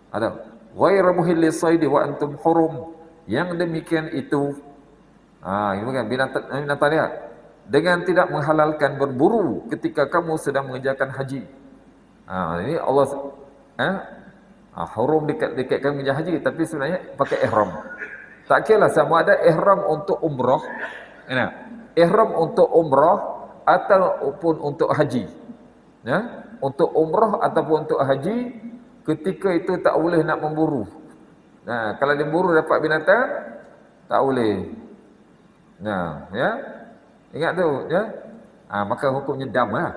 Ada. Ghairu muhillis saidi wa antum hurum. Yang demikian itu, ini bukan binatang dia, dengan tidak menghalalkan berburu ketika kamu sedang mengerjakan haji. Ini Allah hurum dikaitkan dengan haji, tapi sebenarnya pakai ihram. Tak kira sama ada ihram untuk umrah, ihram untuk umrah ataupun untuk haji. Untuk umrah ataupun untuk haji, ketika itu tak boleh nak memburu. Kalau dia memburu dapat binatang, tak boleh. Ya. Ingat tu, ya. Maka hukumnya dam lah.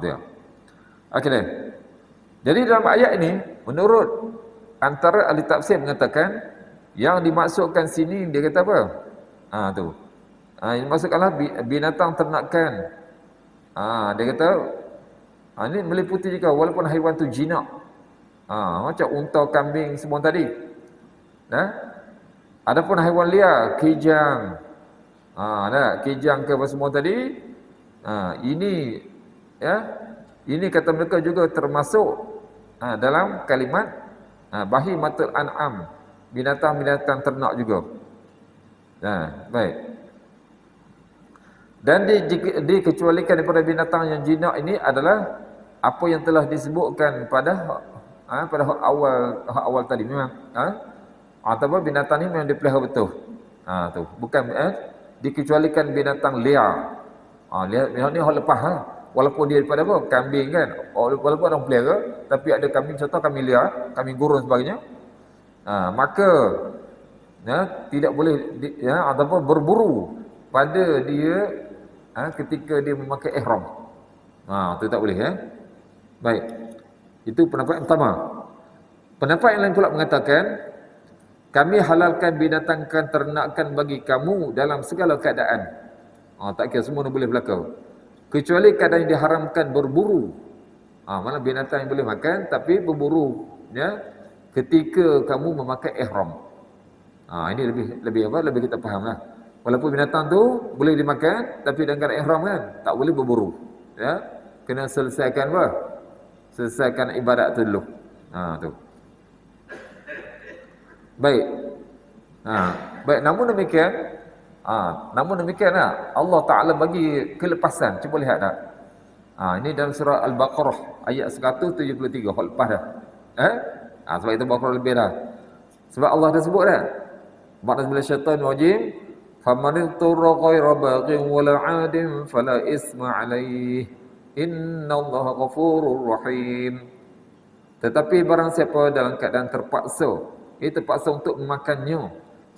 Tu ya. Okey deh. Jadi dalam ayat ini, menurut antara ahli tafsir mengatakan, yang dimaksudkan sini dia kata apa? Tu. Yang dimaksudkanlah binatang ternakan. Dia kata, ini meliputi juga walaupun haiwan tu jinak. Macam unta, kambing semua tadi. Adapun haiwan liar, kijang, kijang ke apa semua tadi, ini ya, ini kata mereka juga termasuk dalam kalimat bahimatul an'am, binatang-binatang ternak juga. Baik. Dan dikecualikan daripada binatang yang jinak ini adalah apa yang telah disebutkan pada awal tadi memang ataupun binatang ini memang dipelihara betul. Tu bukan dikecualikan binatang liar. Liar ni hal lepas walaupun dia daripada apa? Kambing kan. Walaupun orang pelihara, tapi ada kambing, contoh kambing liar, kambing gurun sebagainya. Maka tidak boleh ataupun berburu pada dia ketika dia memakai ihram. Tu tak boleh ya. Baik. Itu pendapat yang pertama. Pendapat yang lain pula mengatakan, kami halalkan binatang ternakan bagi kamu dalam segala keadaan. Tak kira semua boleh berlaku. Kecuali keadaan yang diharamkan berburu. Mana binatang yang boleh makan tapi berburu ya ketika kamu memakai ihram. Ini lebih kita fahamlah. Walaupun binatang tu boleh dimakan tapi dengan keadaan ihram kan, tak boleh berburu. Ya. Kena selesaikan apa? Selesaikan ibadat tu dulu. Tu. Baik. Baik, namun demikian Allah Ta'ala bagi kelepasan. Cuba lihat tak. Ini dalam surah Al-Baqarah ayat 173. Hal lepas dah. Sebab itu Baqarah lebih dah. Sebab Allah dah sebut dah. Ba'da billahi syaitanir rajim. Faman ittara ghayra baghin wala 'adin fala isma 'alaihi. Innallaha ghafurur rahim. Tetapi barang siapa dalam keadaan terpaksa, ia terpaksa untuk memakannya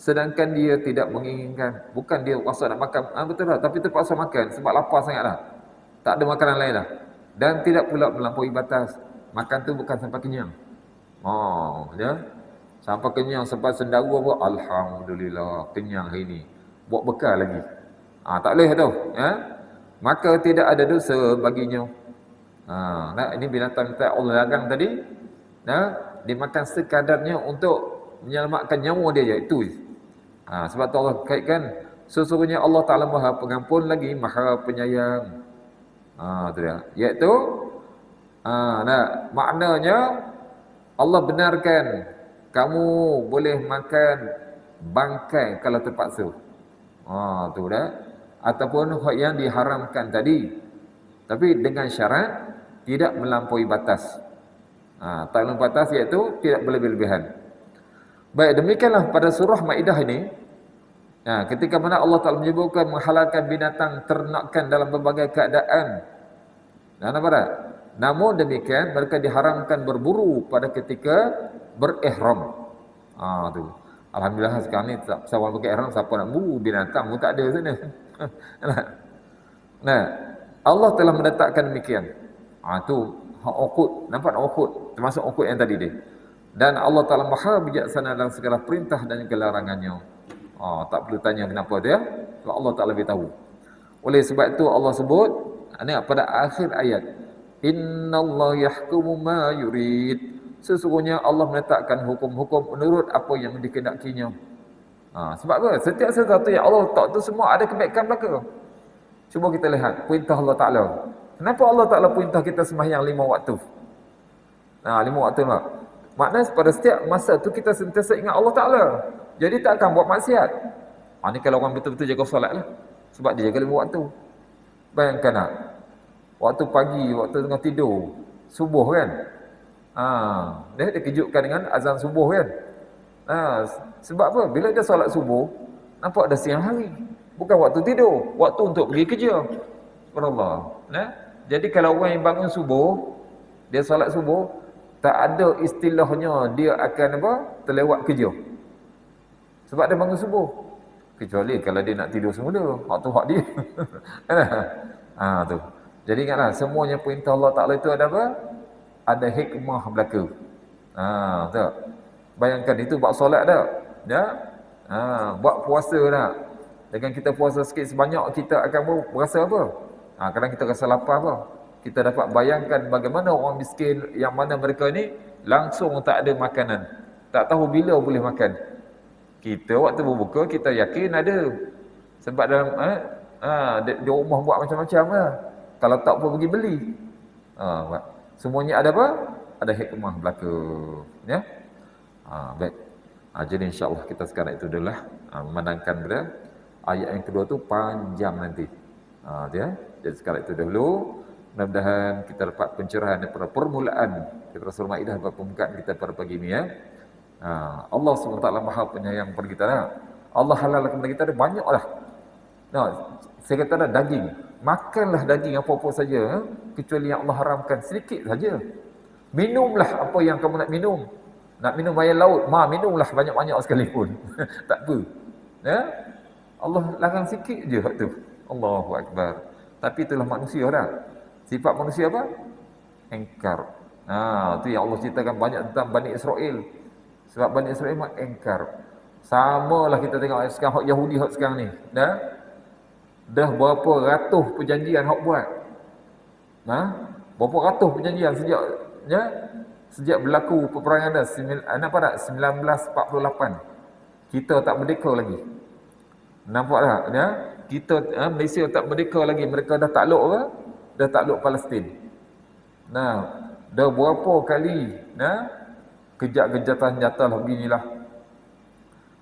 sedangkan dia tidak menginginkan, bukan dia rasa nak makan, betul tak, tapi terpaksa makan sebab lapar sangat dah, tak ada makanan lain dah, dan tidak pula melampaui batas. Makan tu bukan sampai kenyang. Ya. Sampai kenyang, sampai sendawa pun alhamdulillah kenyang hari ni. Buat bekal lagi. Tak boleh tu, ya. Maka tidak ada dosa baginya. Ini binatang tak Allah larang tadi, dimakan sekadarnya untuk menyelamatkan nyawa dia je, itu. Sebab tu Allah kaitkan, sesungguhnya Allah Ta'ala Maha Pengampun lagi Maha Penyayang. Tu dia. Iaitu maknanya Allah benarkan kamu boleh makan bangkai kalau terpaksa. Tu dah. Ataupun yang diharamkan tadi. Tapi dengan syarat tidak melampaui batas. Tak melampaui batas iaitu tidak berlebih-lebihan. Baik, demikianlah pada surah Maidah ini. Ketika mana Allah Ta'ala menyebutkan menghalalkan binatang ternakan dalam berbagai keadaan. Nampak tak? Namun demikian mereka diharamkan berburu pada ketika berihram. Tu. Alhamdulillah sekarang ni sawal pakai ihram, siapa nak buru binatang pun tak ada sana. Allah telah menetapkan demikian. Tu hak ukut, nampak ukut, termasuk ukut yang tadi dia. Dan Allah Ta'ala Maha bijaksana dalam segala perintah dan kelarangannya. Tak perlu tanya kenapa dia, sebab Allah Ta'ala beritahu. Oleh sebab itu Allah sebut pada akhir ayat, Innallaha yahkumu ma yurid. Sesungguhnya Allah menetapkan hukum-hukum menurut apa yang dikehendakinya. Sebab apa? Setiap sesuatu yang Allah letak tu semua ada kebaikan belaka. Cuba kita lihat perintah Allah Ta'ala. Kenapa Allah Ta'ala perintah kita sembahyang 5 waktu? 5 waktu tak? Maknanya pada setiap masa tu kita sentiasa ingat Allah Ta'ala. Jadi tak akan buat maksiat. Ni kalau orang betul-betul jaga solat lah. Sebab dia jaga 5 waktu. Bayangkan tak? Waktu pagi, waktu tengah tidur, subuh kan? Dia dikejutkan dengan azan subuh kan? Sebab apa? Bila dia solat subuh, nampak dah siang hari. Bukan waktu tidur, waktu untuk pergi kerja. Subhanallah. Jadi kalau orang yang bangun subuh, dia solat subuh, tak ada istilahnya dia akan terlewat kerja. Sebab dia bangun subuh. Kecuali kalau dia nak tidur semula, waktu hak dia. Tu. Jadi ingatlah, semuanya perintah Allah Ta'ala itu ada apa? Ada hikmah belaka. Tak? Bayangkan itu buat solat tak? Buat puasa tak? Dengan kita puasa sikit sebanyak, kita akan berasa apa? Kadang kita rasa lapar apa? Kita dapat bayangkan bagaimana orang miskin yang mana mereka ni langsung tak ada makanan. Tak tahu bila boleh makan. Kita waktu berbuka, kita yakin ada. Sebab dalam di rumah buat macam-macam lah. Kalau tak pun pergi beli. Semuanya ada apa? Ada hikmah belaka. Ya? Baik. Jadi insyaAllah kita sekarang itu adalah memandangkan pada ayat yang kedua tu panjang nanti. Jadi sekarang itu dahulu. Mudah-mudahan kita dapat pencerahan daripada permulaan daripada surah Maidah pada pembukaan kita pada pagi ini ya. Allah SWT Maha Penyayang pada kita. Allah halalkan kepada kita ada banyaklah. Saya kata daging. Makanlah daging apa-apa saja, kecuali yang Allah haramkan sedikit saja. Minumlah apa yang kamu nak minum. Nak minum air laut, minumlah banyak-banyak sekalipun. Tak apa. Allah larang sikit je hak tu. Allahu Akbar. Tapi itulah manusia dah. Sifat manusia apa? Engkar. Tu yang Allah ceritakan banyak tentang Bani Israel. Sebab Bani Israel memang engkar. Samalah kita tengok sekarang hak Yahudi hak sekarang ni. Dah berapa ratus perjanjian hak buat. Berapa ratus perjanjian sejak berlaku peperangan dah 1948. Kita tak merdeka lagi. Nampak tak? Kita Malaysia tak merdeka lagi, mereka dah takluk apa? Dah takluk Palestin. Dah berapa kali kejahatan nyata lah beginilah.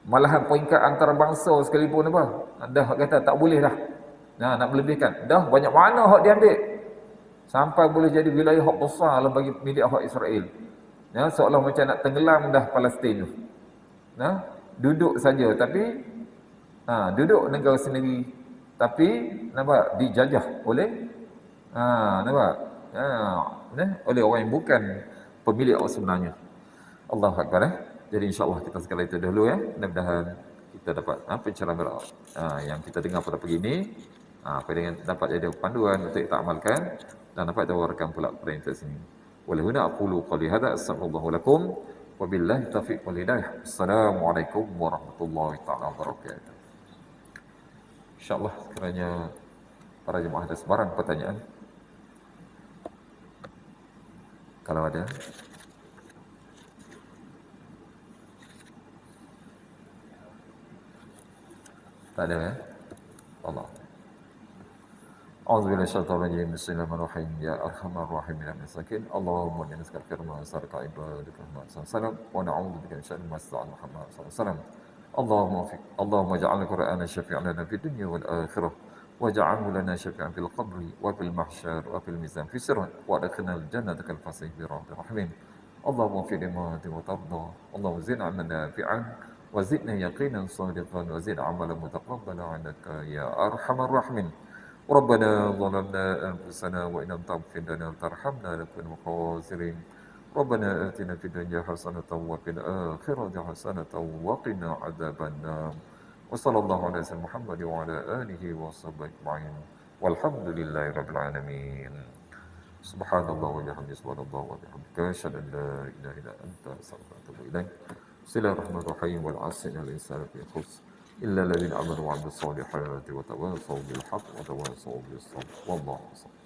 Malahan peringkat antarabangsa sekalipun apa? Dah kata tak boleh dah. Nak melebihkan. Dah banyak mana hak dia ambil. Sampai boleh jadi wilayah hak besar lah bagi milik hak Israel. Seolah macam nak tenggelam dah Palestin tu. Duduk saja tapi duduk negara sendiri tapi nampak dijajah oleh nampak oleh orang yang bukan pemilik sebenarnya. Allahu Akbar. Jadi insya-Allah kita sekali itu dahulu ya. Mudah-mudahan kita dapat pencerahan yang kita dengar pada pagi ini, apa dengan dapat jadi panduan untuk kita amalkan dan dapat tawarkan pula perintah sini. Walahuna aqulu qali hadza astaghfirullah lakum wa billahi taufiq wal hidayah. Assalamualaikum warahmatullahi taala wabarakatuh. Insyaallah sekiranya para jemaah ada sebarang pertanyaan, kalau ada. Tak ada ya? Allah. A'udzu billahi minasyaitonir rajim. Bismillahirrahmanirrahim. Ya arhamar rahimin ya masakin. Allahumma inna nas'aluka ma sarqa ibadika ma sallam wa na'udzu bika min syarri ma sa'al Muhammad sallallahu alaihi wasallam. Allahumma ja'al al-Qur'ana syafi'an lana fid dunya wal akhirah waj'alhu lana syafi'an fil qabri wa fil mahsyar wa fil mizan fi sirat wa adkhilna al-jannata kal fasih bi rahmin. Allahumma fi lima wa tarda. Allahumma zidna 'ilman nafi'an wa zidna yaqinan sadiqan wa zid 'amalan mutaqabbalan 'indaka ya arhamar rahimin. ربنا ظلمنا أنفسنا وإن لم تغفر لنا وترحمنا لنكن من الخاسرين ربنا آتنا في الدنيا حسنة وفي الآخرة حسنة وقنا عذاب النار وصلى الله على سيدنا محمد وعلى آله وصحبه أجمعين والحمد لله رب العالمين سبحان الله وبحمده سبحان الله وبحمدك أشهد أن لا إله إلا أنت أستغفرك وأتوب إليك بسم الله الرحمن الرحيم والعصر إن الإنسان في خسر إلا الذين آمنوا وعملوا الصالحات وتواصوا بالحق وتواصوا بالصبر والله أعلم